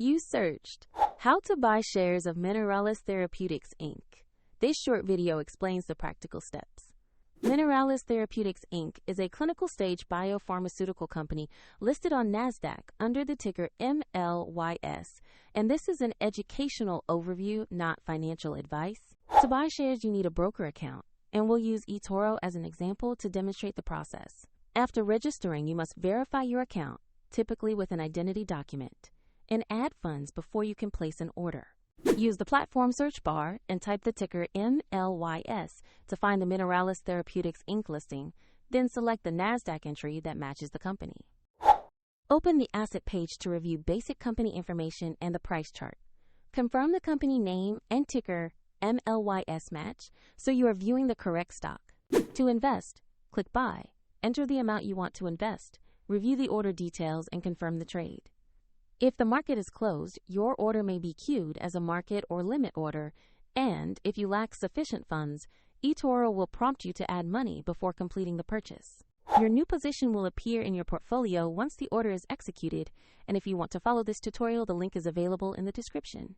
You searched how to buy shares of Mineralys Therapeutics Inc. This short video explains the practical steps. Mineralys Therapeutics Inc. is a clinical stage biopharmaceutical company listed on NASDAQ under the ticker MLYS, and this is an educational overview, not financial advice. To buy shares, you need a broker account, and we'll use eToro as an example to demonstrate the process. After registering, you must verify your account, typically with an identity document, and add funds before you can place an order. Use the platform search bar and type the ticker MLYS to find the Mineralys Therapeutics Inc. listing, then select the NASDAQ entry that matches the company. Open the asset page to review basic company information and the price chart. Confirm the company name and ticker MLYS match so you are viewing the correct stock. To invest, click Buy. Enter the amount you want to invest, review the order details, and confirm the trade. If the market is closed, your order may be queued as a market or limit order, and if you lack sufficient funds, eToro will prompt you to add money before completing the purchase. Your new position will appear in your portfolio once the order is executed, and if you want to follow this tutorial, the link is available in the description.